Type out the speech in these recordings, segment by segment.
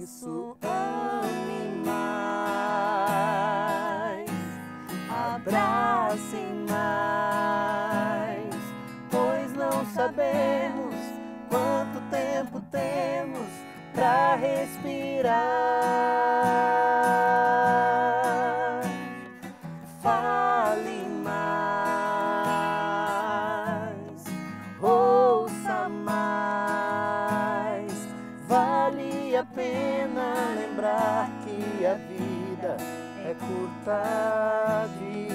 isso, ame mais, abrace mais, pois não sabemos quanto tempo temos pra respirar. Fale mais, ouça mais, vale a pena lembrar que a vida é curta demais.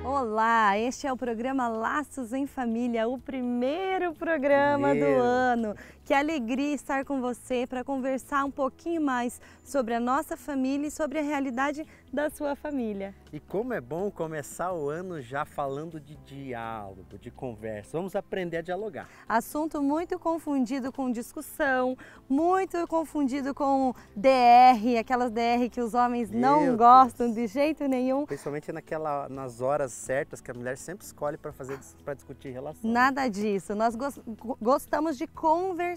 Olá, este é o programa Laços em Família, o primeiro programa do ano. Que alegria estar com você para conversar um pouquinho mais sobre a nossa família e sobre a realidade da sua família. E como é bom começar o ano já falando de diálogo, de conversa. Vamos aprender a dialogar. Assunto muito confundido com discussão, muito confundido com DR, aquelas DR que os homens não gostam de jeito nenhum. Principalmente nas horas certas que a mulher sempre escolhe para discutir relação. Nada disso, nós gostamos de conversar,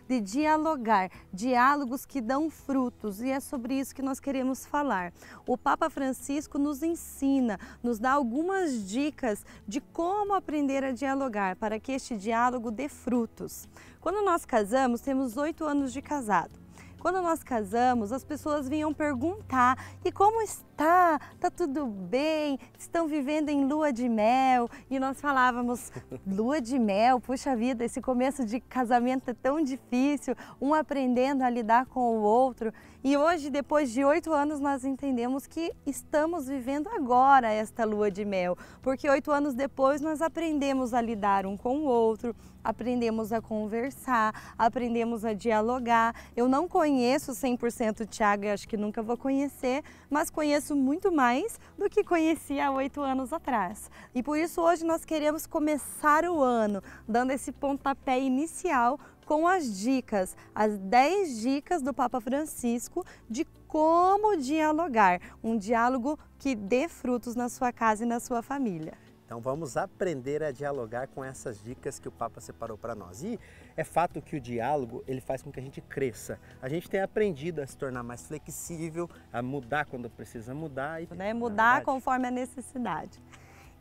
de dialogar, diálogos que dão frutos, e é sobre isso que nós queremos falar. O Papa Francisco nos ensina, nos dá algumas dicas de como aprender a dialogar para que este diálogo dê frutos. Quando nós casamos, temos 8 anos de casado. Quando nós casamos, as pessoas vinham perguntar: e como está? Tá tudo bem? Estão vivendo em lua de mel? E nós falávamos: lua de mel, puxa vida, esse começo de casamento é tão difícil, um aprendendo a lidar com o outro. E hoje, depois de 8 anos, nós entendemos que estamos vivendo agora esta lua de mel, porque 8 anos depois nós aprendemos a lidar um com o outro, aprendemos a conversar, aprendemos a dialogar. Eu não conheço 100% o Thiago, eu acho que nunca vou conhecer, mas conheço muito mais do que conhecia há 8 anos atrás. E por isso hoje nós queremos começar o ano dando esse pontapé inicial com as dicas, as 10 dicas do Papa Francisco de como dialogar, um diálogo que dê frutos na sua casa e na sua família. Então vamos aprender a dialogar com essas dicas que o Papa separou para nós. E é fato que o diálogo ele faz com que a gente cresça. A gente tem aprendido a se tornar mais flexível, a mudar quando precisa mudar. Mudar conforme a necessidade.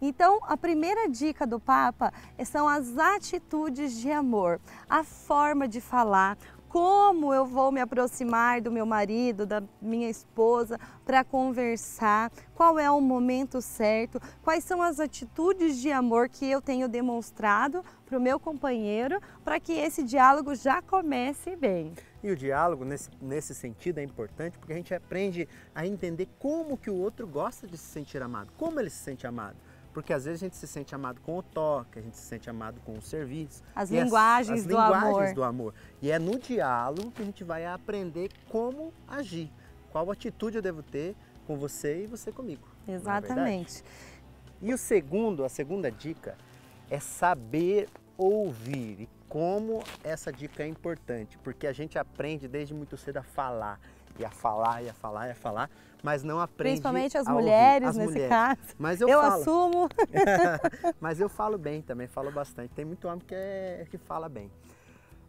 Então, a primeira dica do Papa são as atitudes de amor, a forma de falar, como eu vou me aproximar do meu marido, da minha esposa, para conversar, qual é o momento certo, quais são as atitudes de amor que eu tenho demonstrado para o meu companheiro, para que esse diálogo já comece bem. E o diálogo, nesse sentido, é importante porque a gente aprende a entender como que o outro gosta de se sentir amado, como ele se sente amado. Porque às vezes a gente se sente amado com o toque, a gente se sente amado com o serviço. As linguagens do amor. E é no diálogo que a gente vai aprender como agir. Qual atitude eu devo ter com você e você comigo. Exatamente. E a segunda dica é saber ouvir. E como essa dica é importante, porque a gente aprende desde muito cedo a falar. E a falar, mas não aprende principalmente as a mulheres, ouvir. Nesse caso. Mas eu assumo. Mas eu falo bem também, falo bastante. Tem muito homem que fala bem.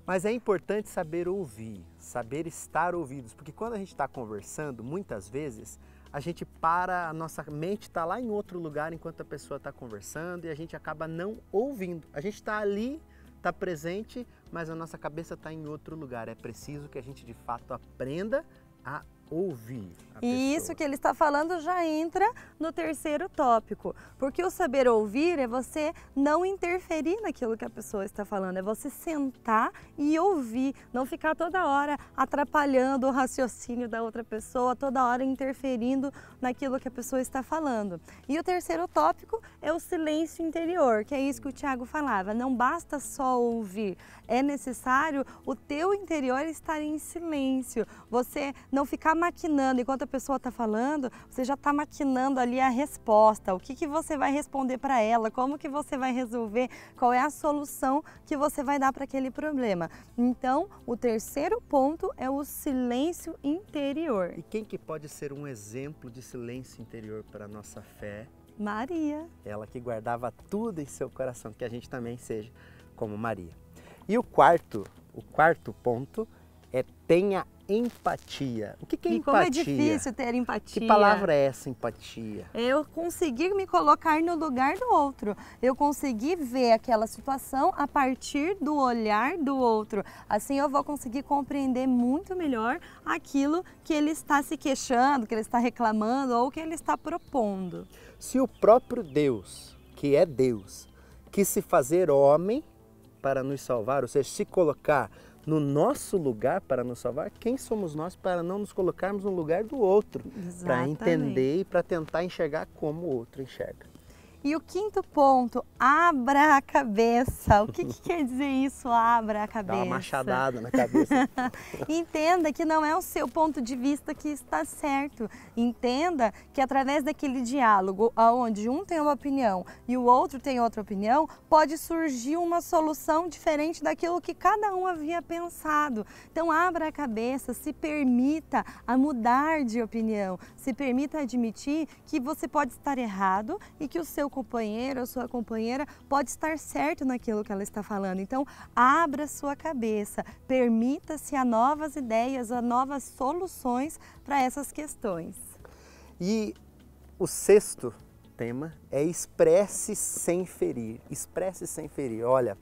Mas é importante saber ouvir, saber estar ouvidos, porque quando a gente está conversando, muitas vezes, a gente a nossa mente está lá em outro lugar enquanto a pessoa está conversando e a gente acaba não ouvindo. A gente está ali, está presente, mas a nossa cabeça está em outro lugar. É preciso que a gente de fato aprenda a ouvir a pessoa. E isso que ele está falando já entra no terceiro tópico, porque o saber ouvir é você não interferir naquilo que a pessoa está falando, é você sentar e ouvir, não ficar toda hora atrapalhando o raciocínio da outra pessoa, toda hora interferindo naquilo que a pessoa está falando. E o terceiro tópico é o silêncio interior, que é isso que o Thiago falava, não basta só ouvir, é necessário o teu interior estar em silêncio, você não ficar maquinando, enquanto a pessoa está falando, você já está maquinando ali a resposta, o que você vai responder para ela, como que você vai resolver, qual é a solução que você vai dar para aquele problema. Então, o terceiro ponto é o silêncio interior. E quem que pode ser um exemplo de silêncio interior para a nossa fé Maria. Ela que guardava tudo em seu coração, que a gente também seja como Maria. E o quarto ponto é tenha empatia. O que é e empatia? Como é difícil ter empatia. Que palavra é essa, empatia? Eu conseguir me colocar no lugar do outro. Eu conseguir ver aquela situação a partir do olhar do outro. Assim eu vou conseguir compreender muito melhor aquilo que ele está se queixando, que ele está reclamando ou que ele está propondo. Se o próprio Deus, que é Deus, quis se fazer homem para nos salvar, ou seja, se colocar no nosso lugar para nos salvar, quem somos nós para não nos colocarmos no lugar do outro? Para entender e para tentar enxergar como o outro enxerga. E o quinto ponto, abra a cabeça. O que quer dizer isso, abra a cabeça? Dá uma machadada na cabeça. Entenda que não é o seu ponto de vista que está certo. Entenda que através daquele diálogo, onde um tem uma opinião e o outro tem outra opinião, pode surgir uma solução diferente daquilo que cada um havia pensado. Então abra a cabeça, se permita a mudar de opinião, se permita admitir que você pode estar errado e que o seu companheiro ou sua companheira pode estar certo naquilo que ela está falando. Então, abra sua cabeça, permita-se a novas ideias, a novas soluções para essas questões. E o sexto tema é expresse sem ferir. Expresse sem ferir. Olha,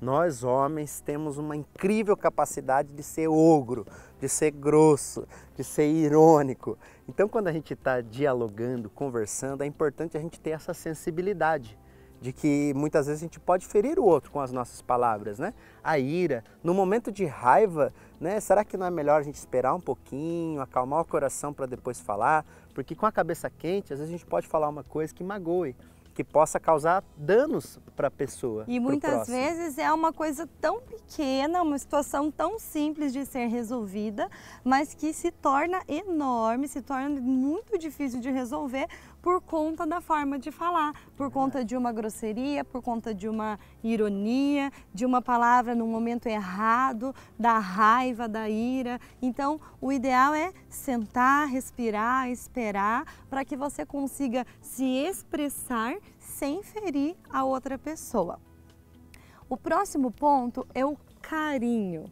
nós homens temos uma incrível capacidade de ser ogro, de ser grosso, de ser irônico. Então, quando a gente está dialogando, conversando, é importante a gente ter essa sensibilidade de que muitas vezes a gente pode ferir o outro com as nossas palavras, né? A ira, no momento de raiva, né? Será que não é melhor a gente esperar um pouquinho, acalmar o coração para depois falar? Porque com a cabeça quente, às vezes a gente pode falar uma coisa que magoe, que possa causar danos para a pessoa. E muitas vezes é uma coisa tão pequena, uma situação tão simples de ser resolvida, mas que se torna enorme, se torna muito difícil de resolver por conta da forma de falar, por conta de uma grosseria, por conta de uma ironia, de uma palavra no momento errado, da raiva, da ira. Então, o ideal é sentar, respirar, esperar, para que você consiga se expressar sem ferir a outra pessoa. O próximo ponto é o carinho.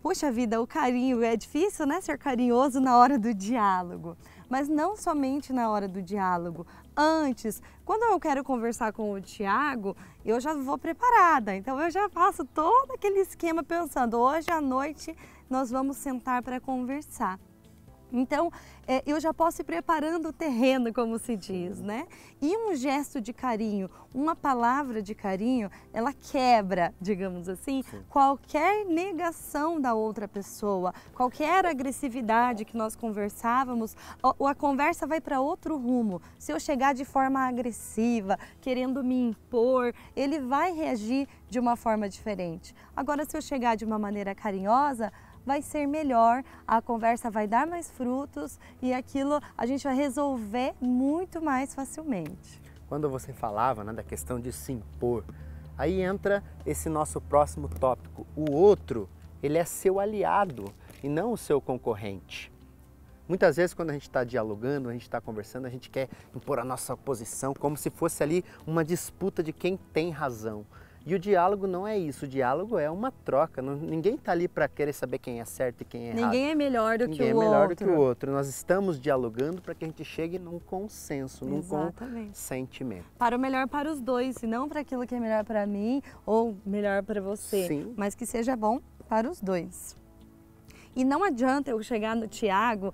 Puxa vida, o carinho, é difícil, né, ser carinhoso na hora do diálogo. Mas não somente na hora do diálogo. Antes, quando eu quero conversar com o Tiago, eu já vou preparada. Então eu já faço todo aquele esquema pensando, hoje à noite nós vamos sentar para conversar. Então, eu já posso ir preparando o terreno, como se diz, né? E um gesto de carinho, uma palavra de carinho, ela quebra, digamos assim, qualquer negação da outra pessoa, qualquer agressividade que nós conversávamos, a conversa vai para outro rumo. Se eu chegar de forma agressiva, querendo me impor, ele vai reagir de uma forma diferente. Agora, se eu chegar de uma maneira carinhosa, vai ser melhor, a conversa vai dar mais frutos e aquilo a gente vai resolver muito mais facilmente. Quando você falava, né, da questão de se impor, aí entra esse nosso próximo tópico. O outro, ele é seu aliado e não o seu concorrente. Muitas vezes quando a gente está dialogando, a gente está conversando, a gente quer impor a nossa posição como se fosse ali uma disputa de quem tem razão. E o diálogo não é isso, o diálogo é uma troca, ninguém está ali para querer saber quem é certo e quem é errado. Ninguém é melhor do que o outro. Ninguém é melhor do que o outro, nós estamos dialogando para que a gente chegue num consenso, num consentimento. Para o melhor para os dois, e não para aquilo que é melhor para mim ou melhor para você, Sim. Mas que seja bom para os dois. E não adianta eu chegar no Tiago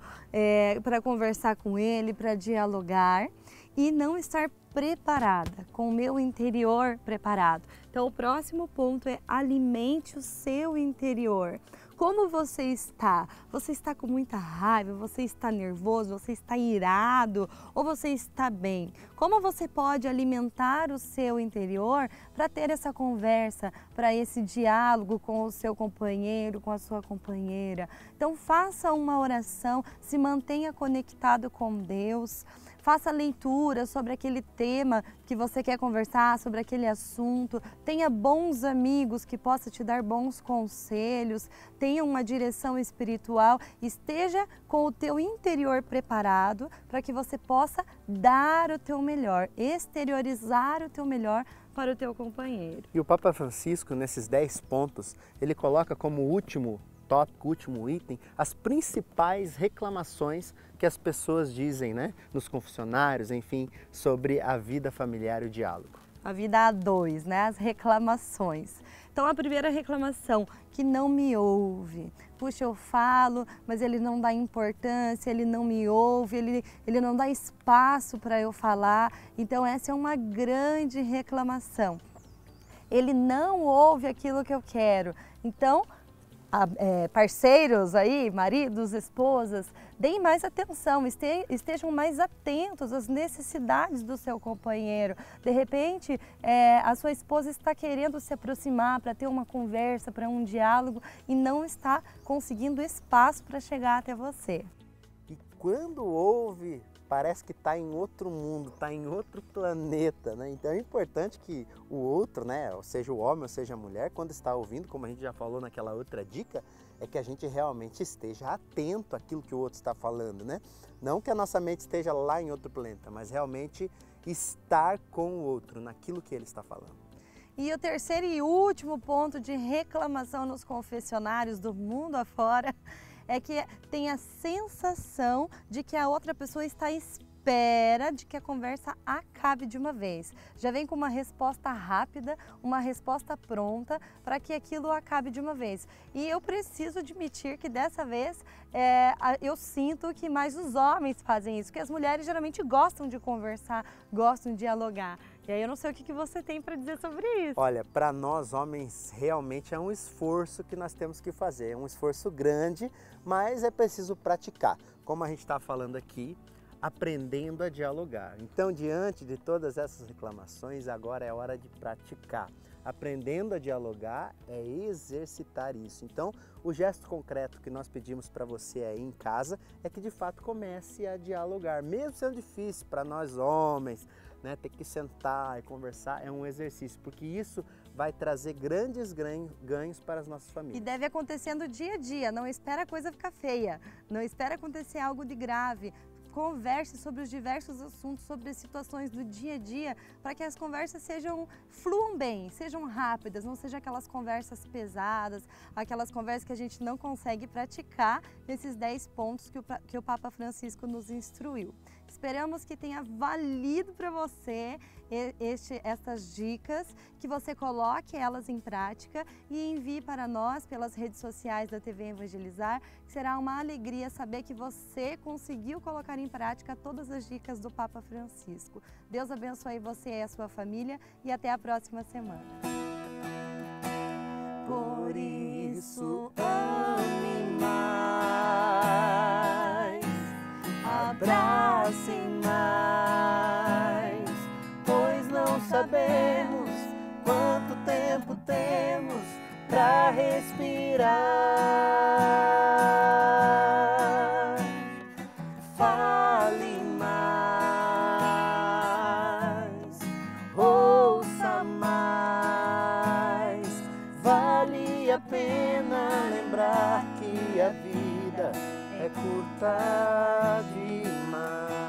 para conversar com ele, para dialogar e não estar preparada, com o meu interior preparado. Então, o próximo ponto é alimente o seu interior. Como você está? Você está com muita raiva? Você está nervoso? Você está irado? Ou você está bem? Como você pode alimentar o seu interior para ter essa conversa, para esse diálogo com o seu companheiro, com a sua companheira? Então, faça uma oração, se mantenha conectado com Deus. faça leitura sobre aquele tema que você quer conversar, sobre aquele assunto, tenha bons amigos que possam te dar bons conselhos, tenha uma direção espiritual, esteja com o teu interior preparado para que você possa dar o teu melhor, exteriorizar o teu melhor para o teu companheiro. E o Papa Francisco, nesses 10 pontos, ele coloca como último tópico, último item, as principais reclamações que as pessoas dizem, né, nos confessionários, enfim, sobre a vida familiar e o diálogo. A vida a dois, né, as reclamações. Então a primeira reclamação, que não me ouve. Puxa, eu falo, mas ele não dá importância, ele não me ouve, ele não dá espaço para eu falar. Então essa é uma grande reclamação. Ele não ouve aquilo que eu quero. Então, parceiros aí, maridos, esposas, deem mais atenção, estejam mais atentos às necessidades do seu companheiro. De repente, a sua esposa está querendo se aproximar para ter uma conversa, para um diálogo e não está conseguindo espaço para chegar até você. E quando ouve, parece que está em outro mundo, está em outro planeta, né? Então é importante que o outro, né, seja o homem ou seja a mulher, quando está ouvindo, como a gente já falou naquela outra dica, é que a gente realmente esteja atento àquilo que o outro está falando, né? Não que a nossa mente esteja lá em outro planeta, mas realmente estar com o outro, naquilo que ele está falando. E o terceiro e último ponto de reclamação nos confessionários do mundo afora é que tem a sensação de que a outra pessoa está à espera de que a conversa acabe de uma vez. Já vem com uma resposta rápida, uma resposta pronta para que aquilo acabe de uma vez. E eu preciso admitir que dessa vez eu sinto que mais os homens fazem isso, porque as mulheres geralmente gostam de conversar, gostam de dialogar. E aí eu não sei o que você tem para dizer sobre isso. Olha, para nós homens realmente é um esforço que nós temos que fazer, é um esforço grande, mas é preciso praticar. Como a gente está falando aqui, aprendendo a dialogar. Então, diante de todas essas reclamações, agora é hora de praticar. Aprendendo a dialogar é exercitar isso. Então, o gesto concreto que nós pedimos para você aí em casa é que de fato comece a dialogar, mesmo sendo difícil para nós homens, né, ter que sentar e conversar é um exercício, porque isso vai trazer grandes ganhos para as nossas famílias. E deve acontecer no dia a dia, não espera a coisa ficar feia, não espera acontecer algo de grave. Converse sobre os diversos assuntos, sobre as situações do dia a dia, para que as conversas fluam bem, sejam rápidas, não sejam aquelas conversas pesadas, aquelas conversas que a gente não consegue praticar nesses 10 pontos que o Papa Francisco nos instruiu. Esperamos que tenha valido para você essas dicas, que você coloque elas em prática e envie para nós pelas redes sociais da TV Evangelizar. Será uma alegria saber que você conseguiu colocar em prática todas as dicas do Papa Francisco. Deus abençoe você e a sua família e até a próxima semana. Por isso ame mais, abrace mais, pois não sabemos quanto tempo temos para respirar. Fale mais, ouça mais, vale a pena lembrar que a vida é curta demais.